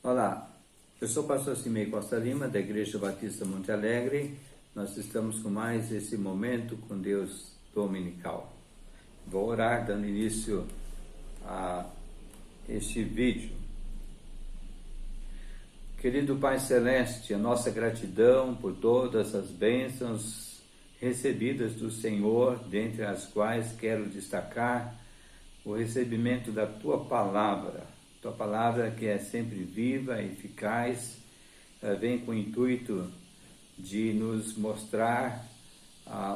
Olá, eu sou o pastor Cimei Costa Lima, da Igreja Batista Monte Alegre. Nós estamos com mais esse momento com Deus dominical. Vou orar dando início a este vídeo. Querido Pai Celeste, a nossa gratidão por todas as bênçãos recebidas do Senhor, dentre as quais quero destacar o recebimento da Tua Palavra. Tua Palavra que é sempre viva, eficaz, vem com o intuito de nos mostrar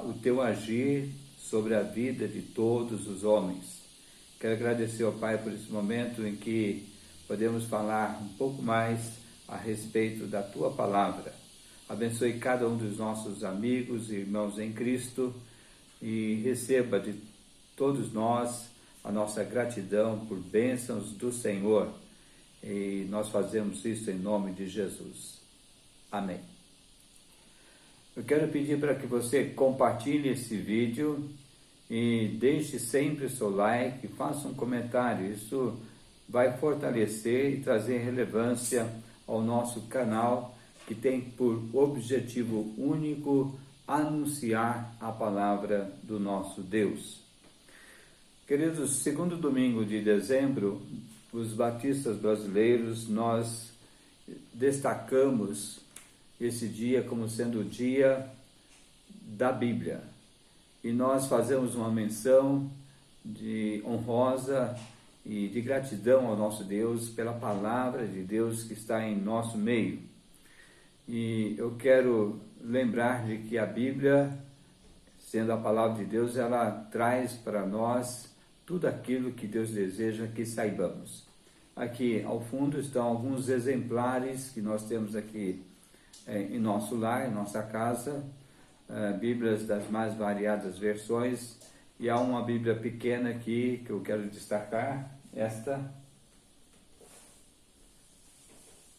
o Teu agir sobre a vida de todos os homens. Quero agradecer ao Pai por esse momento em que podemos falar um pouco mais a respeito da Tua Palavra. Abençoe cada um dos nossos amigos e irmãos em Cristo e receba de todos nós a nossa gratidão por bênçãos do Senhor. E nós fazemos isso em nome de Jesus. Amém. Eu quero pedir para que você compartilhe esse vídeo e deixe sempre o seu like, faça um comentário. Isso vai fortalecer e trazer relevância ao nosso canal, que tem por objetivo único anunciar a palavra do nosso Deus. Queridos, segundo domingo de dezembro, os batistas brasileiros, nós destacamos esse dia como sendo o dia da Bíblia. E nós fazemos uma menção de honrosa e de gratidão ao nosso Deus pela palavra de Deus que está em nosso meio. E eu quero lembrar de que a Bíblia, sendo a palavra de Deus, ela traz para nós tudo aquilo que Deus deseja que saibamos. Aqui ao fundo estão alguns exemplares que nós temos aqui em nosso lar, em nossa casa, Bíblias das mais variadas versões, e há uma Bíblia pequena aqui que eu quero destacar. Esta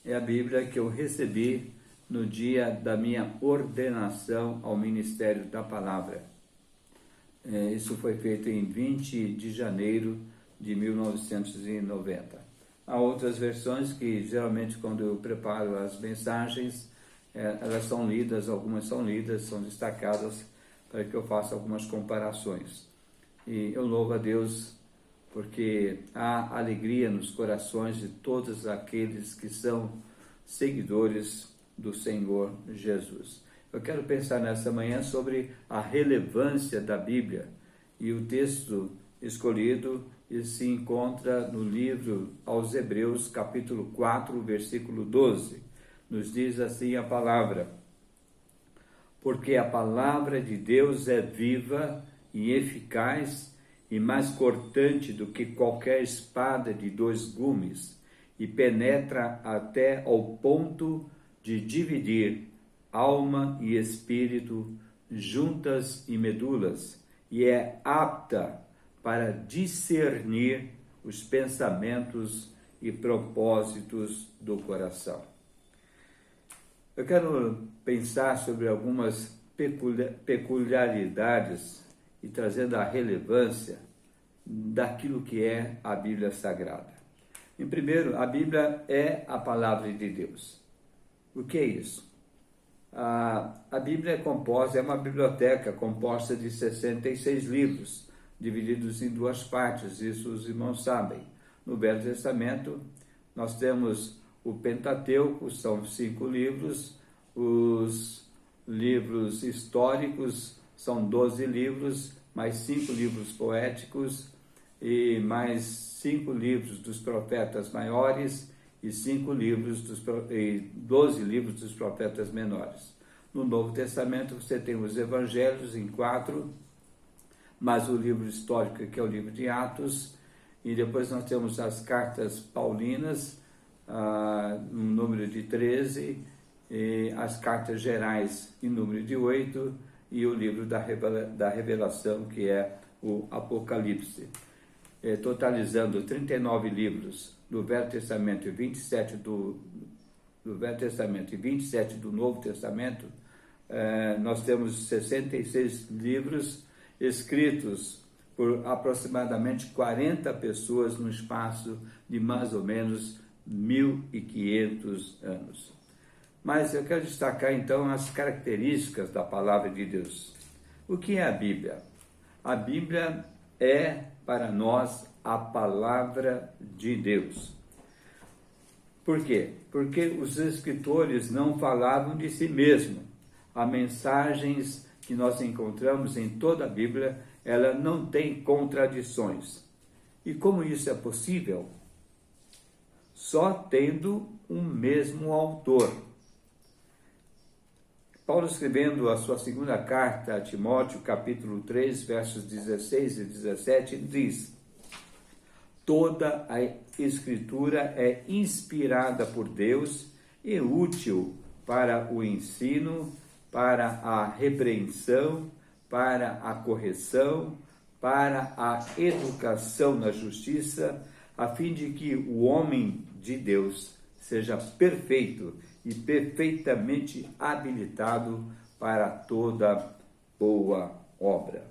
é a Bíblia que eu recebi no dia da minha ordenação ao Ministério da Palavra. Isso foi feito em 20 de janeiro de 1990. Há outras versões que geralmente quando eu preparo as mensagens, elas são lidas, algumas são lidas, são destacadas para que eu faça algumas comparações. E eu louvo a Deus porque há alegria nos corações de todos aqueles que são seguidores do Senhor Jesus. Eu quero pensar nessa manhã sobre a relevância da Bíblia, e o texto escolhido se encontra no livro aos Hebreus, capítulo 4, versículo 12. Nos diz assim a palavra: porque a palavra de Deus é viva e eficaz e mais cortante do que qualquer espada de dois gumes, e penetra até ao ponto de dividir alma e espírito, juntas e medulas, e é apta para discernir os pensamentos e propósitos do coração. Eu quero pensar sobre algumas peculiaridades e trazendo a relevância daquilo que é a Bíblia Sagrada. Em primeiro, a Bíblia é a palavra de Deus. O que é isso? A Bíblia é uma biblioteca composta de 66 livros, divididos em duas partes, isso os irmãos sabem. No Velho Testamento, nós temos o Pentateuco, são 5 livros, os livros históricos são 12 livros, mais 5 livros poéticos, e mais 5 livros dos profetas maiores, e 12 livros dos profetas menores. No Novo Testamento você tem os Evangelhos em 4, mais o livro histórico que é o livro de Atos, e depois nós temos as cartas paulinas, no número de 13, e as cartas gerais em número de 8, e o livro da Revelação, que é o Apocalipse. Totalizando 39 livros do Velho Testamento e 27 do Velho Testamento e 27 do Novo Testamento, nós temos 66 livros escritos por aproximadamente 40 pessoas no espaço de mais ou menos 1.500 anos. Mas eu quero destacar então as características da palavra de Deus. O que é a Bíblia? A Bíblia é para nós a palavra de Deus. Por quê? Porque os escritores não falavam de si mesmos. As mensagens que nós encontramos em toda a Bíblia, ela não tem contradições. E como isso é possível? Só tendo um mesmo autor. Paulo, escrevendo a sua segunda carta a Timóteo, capítulo 3, versos 16 e 17, diz: toda a Escritura é inspirada por Deus e útil para o ensino, para a repreensão, para a correção, para a educação na justiça, a fim de que o homem de Deus seja perfeito e perfeitamente habilitado para toda boa obra.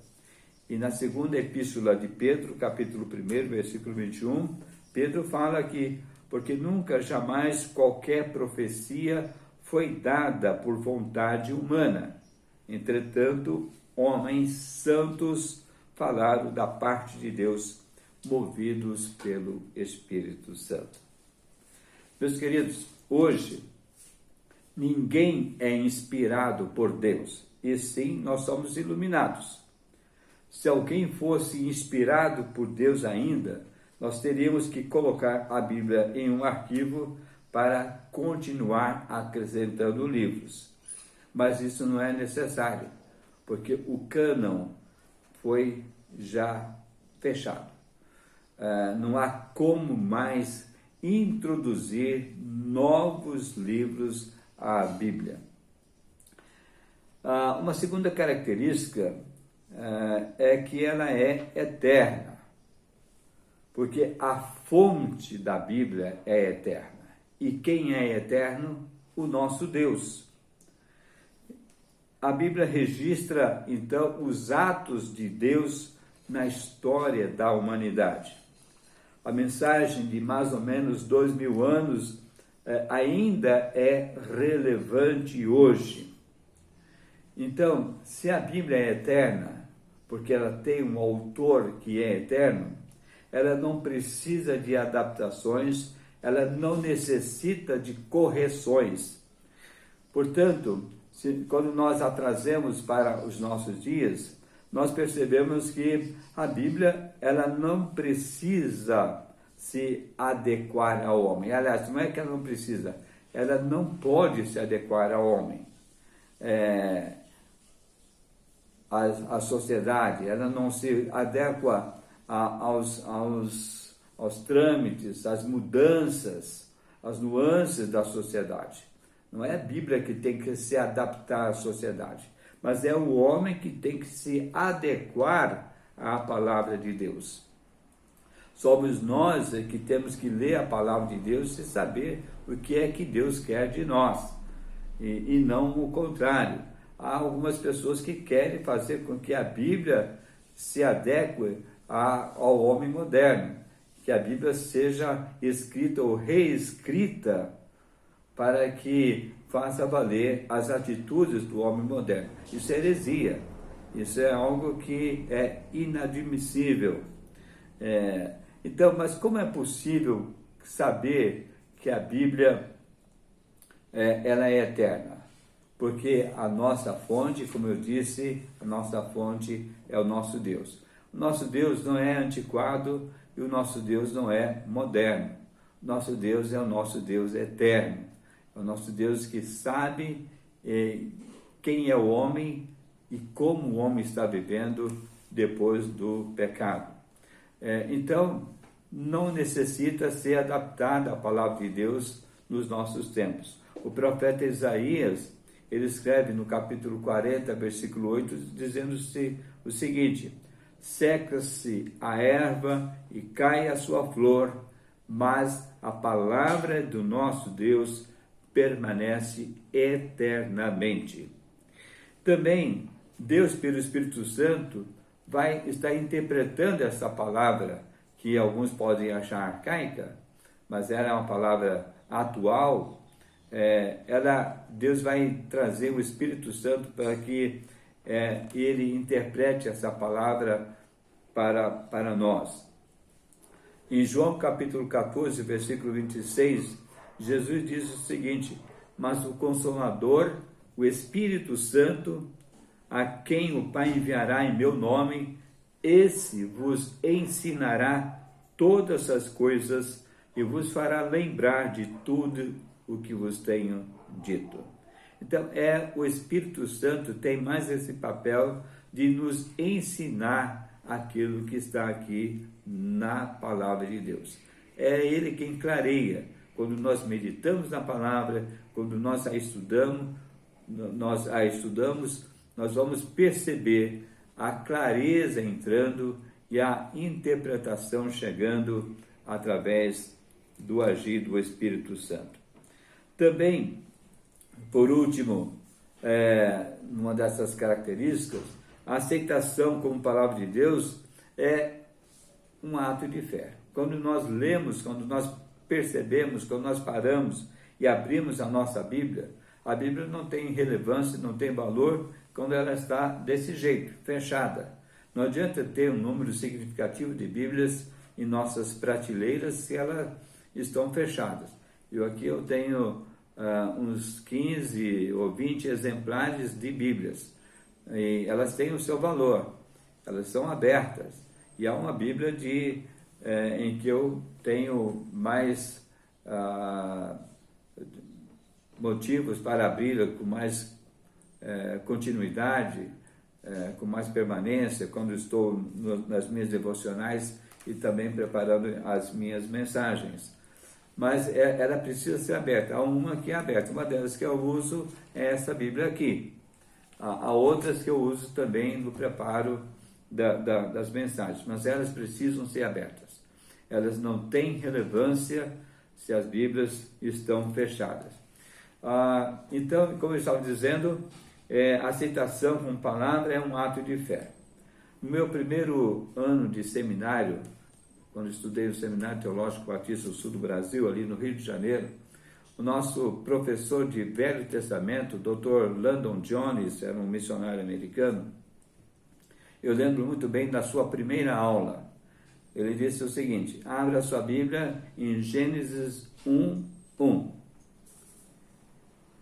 E na segunda epístola de Pedro, capítulo 1, versículo 21, Pedro fala que, porque nunca, jamais qualquer profecia foi dada por vontade humana. Entretanto, homens santos falaram da parte de Deus, movidos pelo Espírito Santo. Meus queridos, hoje, ninguém é inspirado por Deus, e sim nós somos iluminados. Se alguém fosse inspirado por Deus ainda, nós teríamos que colocar a Bíblia em um arquivo para continuar acrescentando livros. Mas isso não é necessário, porque o cânon foi já fechado. Não há como mais introduzir novos livros à Bíblia. Uma segunda característica é que ela é eterna, porque a fonte da Bíblia é eterna. E quem é eterno? O nosso Deus. A Bíblia registra, então, os atos de Deus na história da humanidade. A mensagem de mais ou menos 2000 anos ainda é relevante hoje. Então, se a Bíblia é eterna, porque ela tem um autor que é eterno, ela não precisa de adaptações, ela não necessita de correções. Portanto, quando nós a trazemos para os nossos dias, nós percebemos que a Bíblia ela não precisa se adequar ao homem. Aliás, não é que ela não precisa, ela não pode se adequar ao homem. A sociedade, ela não se adequa aos trâmites, às mudanças, às nuances da sociedade. Não é a Bíblia que tem que se adaptar à sociedade, mas é o homem que tem que se adequar à palavra de Deus. Somos nós que temos que ler a palavra de Deus e saber o que é que Deus quer de nós, e não o contrário. Há algumas pessoas que querem fazer com que a Bíblia se adeque ao homem moderno, que a Bíblia seja escrita ou reescrita para que faça valer as atitudes do homem moderno. Isso é heresia, isso é algo que é inadmissível. Então, mas como é possível saber que a Bíblia ela é eterna? Porque a nossa fonte, como eu disse, a nossa fonte é o nosso Deus. O nosso Deus não é antiquado e o nosso Deus não é moderno. O nosso Deus é o nosso Deus eterno. É o nosso Deus que sabe quem é o homem e como o homem está vivendo depois do pecado. Então, não necessita ser adaptada a palavra de Deus nos nossos tempos. O profeta Isaías, ele escreve no capítulo 40, versículo 8, dizendo-se o seguinte: seca-se a erva e cai a sua flor, mas a palavra do nosso Deus permanece eternamente. Também, Deus, pelo Espírito Santo, vai estar interpretando essa palavra, que alguns podem achar arcaica, mas ela é uma palavra atual, Deus vai trazer o Espírito Santo para que ele interprete essa palavra para nós. Em João capítulo 14, versículo 26, Jesus diz o seguinte: mas o Consolador, o Espírito Santo, a quem o Pai enviará em meu nome, esse vos ensinará todas as coisas e vos fará lembrar de tudo o que vos tenho dito. Então, o Espírito Santo tem mais esse papel de nos ensinar aquilo que está aqui na palavra de Deus. É Ele quem clareia. Quando nós meditamos na palavra, quando nós a estudamos, nós vamos perceber a clareza entrando e a interpretação chegando através do agir do Espírito Santo. Também, por último, uma dessas características, a aceitação como palavra de Deus é um ato de fé. Quando nós lemos, quando nós percebemos, quando nós paramos e abrimos a nossa Bíblia, a Bíblia não tem relevância, não tem valor quando ela está desse jeito, fechada. Não adianta ter um número significativo de Bíblias em nossas prateleiras se elas estão fechadas. Aqui eu tenho uns 15 ou 20 exemplares de Bíblias. E elas têm o seu valor, elas são abertas. E há uma Bíblia em que eu tenho mais motivos para abri-la com mais continuidade, com mais permanência, quando estou nas minhas devocionais e também preparando as minhas mensagens. Mas ela precisa ser aberta. Há uma que é aberta. Uma delas que eu uso é essa Bíblia aqui. Há outras que eu uso também no preparo das mensagens, mas elas precisam ser abertas. Elas não têm relevância se as Bíblias estão fechadas. Então, como eu estava dizendo, a aceitação como palavra é um ato de fé. No meu primeiro ano de seminário, quando estudei no Seminário Teológico Batista do Sul do Brasil, ali no Rio de Janeiro, o nosso professor de Velho Testamento, Dr. Landon Jones, era um missionário americano. Eu lembro muito bem da sua primeira aula. Ele disse o seguinte: abra a sua Bíblia em Gênesis 1:1.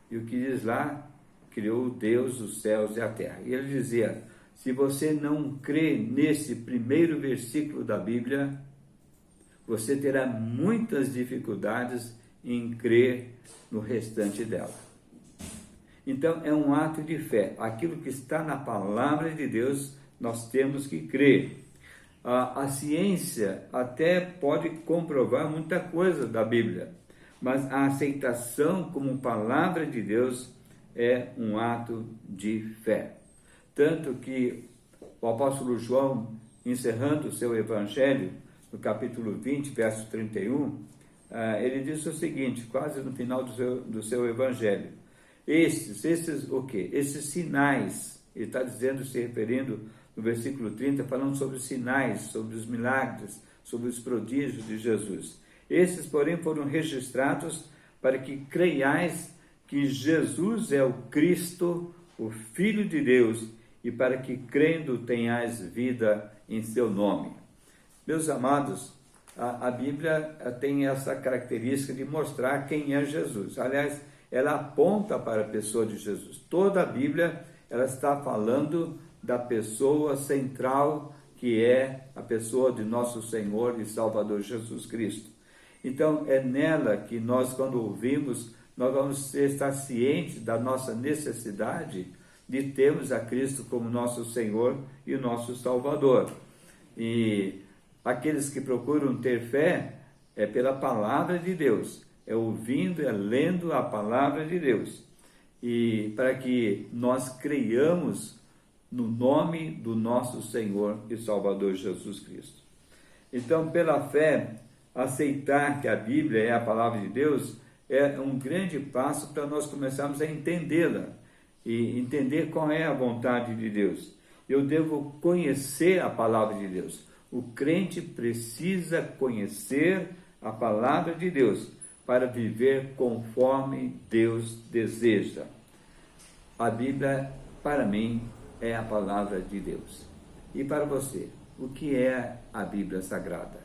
E o que diz lá? Criou Deus os céus e a terra. E ele dizia: se você não crê nesse primeiro versículo da Bíblia, você terá muitas dificuldades em crer no restante dela. Então, é um ato de fé. Aquilo que está na palavra de Deus, nós temos que crer. A ciência até pode comprovar muita coisa da Bíblia, mas a aceitação como palavra de Deus é um ato de fé. Tanto que o apóstolo João, encerrando o seu evangelho, no capítulo 20, verso 31, ele diz o seguinte, quase no final do seu evangelho: esses o quê? Esses sinais, ele está dizendo, se referindo no versículo 30, falando sobre os sinais, sobre os milagres, sobre os prodígios de Jesus. Esses, porém, foram registrados para que creiais que Jesus é o Cristo, o Filho de Deus, e para que, crendo, tenhais vida em seu nome. Meus amados, a Bíblia tem essa característica de mostrar quem é Jesus. Aliás, ela aponta para a pessoa de Jesus. Toda a Bíblia, ela está falando da pessoa central, que é a pessoa de nosso Senhor e Salvador Jesus Cristo. Então, é nela que nós, quando ouvimos, nós vamos estar cientes da nossa necessidade de termos a Cristo como nosso Senhor e nosso Salvador. E aqueles que procuram ter fé é pela palavra de Deus, é ouvindo, é lendo a palavra de Deus. E para que nós creiamos no nome do nosso Senhor e Salvador Jesus Cristo. Então, pela fé, aceitar que a Bíblia é a palavra de Deus é um grande passo para nós começarmos a entendê-la e entender qual é a vontade de Deus. Eu devo conhecer a palavra de Deus. O crente precisa conhecer a palavra de Deus, para viver conforme Deus deseja. A Bíblia, para mim, é a palavra de Deus. E para você, o que é a Bíblia Sagrada?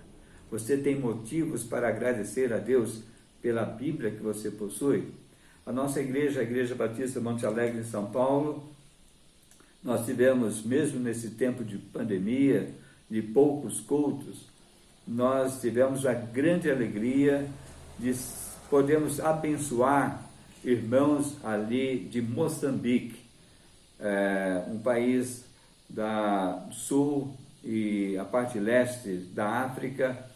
Você tem motivos para agradecer a Deus pela Bíblia que você possui? A nossa igreja, a Igreja Batista Monte Alegre, em São Paulo, nós tivemos, mesmo nesse tempo de pandemia, de poucos cultos, nós tivemos a grande alegria de podermos abençoar irmãos ali de Moçambique, um país do sul e a parte leste da África,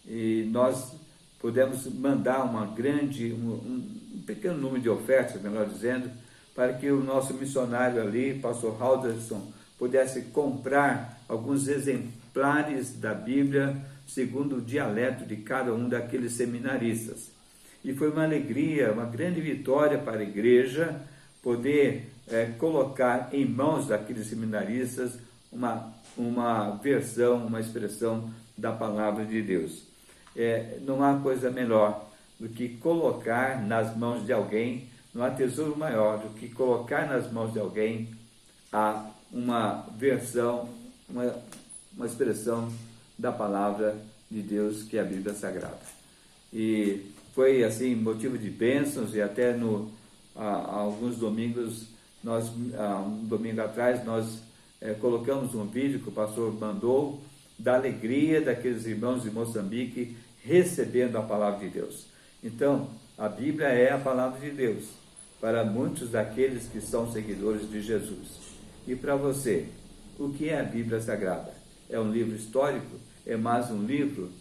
e nós pudemos mandar um pequeno número de ofertas, melhor dizendo, para que o nosso missionário ali, pastor Halderson, pudesse comprar alguns exemplares da Bíblia segundo o dialeto de cada um daqueles seminaristas. E foi uma alegria, uma grande vitória para a igreja poder colocar em mãos daqueles seminaristas uma versão, uma expressão da palavra de Deus. Não há coisa melhor do que colocar nas mãos de alguém, não há tesouro maior do que colocar nas mãos de alguém uma versão, uma expressão da palavra de Deus, que é a Bíblia Sagrada. E foi assim motivo de bênçãos, e até alguns domingos, um domingo atrás, nós colocamos um vídeo que o pastor mandou da alegria daqueles irmãos de Moçambique recebendo a palavra de Deus. Então, a Bíblia é a palavra de Deus para muitos daqueles que são seguidores de Jesus. E para você, o que é a Bíblia Sagrada? É um livro histórico? É mais um livro?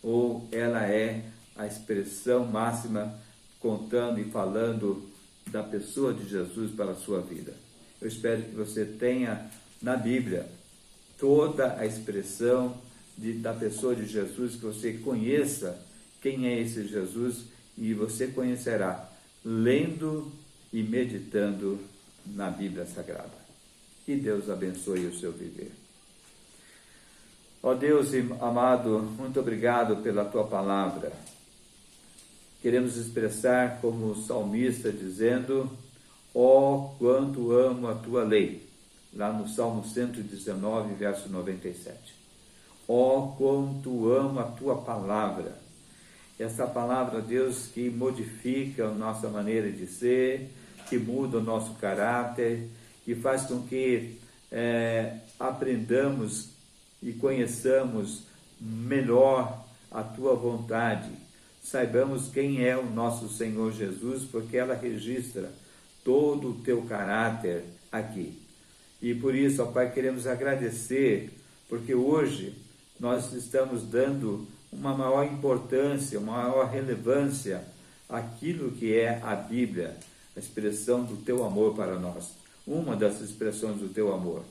Ou ela é a expressão máxima contando e falando da pessoa de Jesus para a sua vida? Eu espero que você tenha na Bíblia toda a expressão da pessoa de Jesus, que você conheça quem é esse Jesus, e você conhecerá lendo e meditando na Bíblia Sagrada. Que Deus abençoe o seu viver. Ó Deus amado, muito obrigado pela Tua palavra. Queremos expressar como o salmista dizendo: ó, quanto amo a Tua lei, lá no Salmo 119, verso 97. Ó, quanto amo a Tua palavra. Essa palavra, Deus, que modifica a nossa maneira de ser, que muda o nosso caráter, que faz com que aprendamos e conheçamos melhor a Tua vontade. Saibamos quem é o nosso Senhor Jesus, porque ela registra todo o Teu caráter aqui. E por isso, ó Pai, queremos agradecer, porque hoje nós estamos dando uma maior importância, uma maior relevância àquilo que é a Bíblia, a expressão do Teu amor para nós, uma das expressões do Teu amor.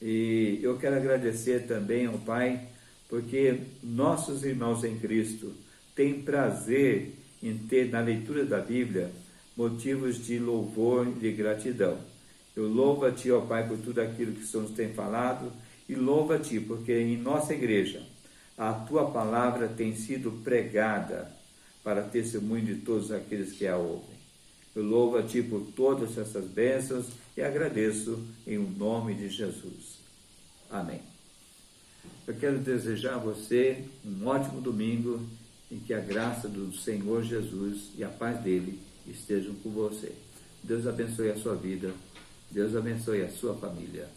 E eu quero agradecer também ao Pai, porque nossos irmãos em Cristo têm prazer em ter na leitura da Bíblia motivos de louvor e de gratidão. Eu louvo a Ti, ó Pai, por tudo aquilo que o Senhor nos tem falado, e louvo a Ti, porque em nossa igreja a Tua palavra tem sido pregada para testemunho de todos aqueles que a ouvem. Eu louvo a Ti por todas essas bênçãos e agradeço em nome de Jesus. Amém. Eu quero desejar a você um ótimo domingo, em que a graça do Senhor Jesus e a paz dele estejam com você. Deus abençoe a sua vida. Deus abençoe a sua família.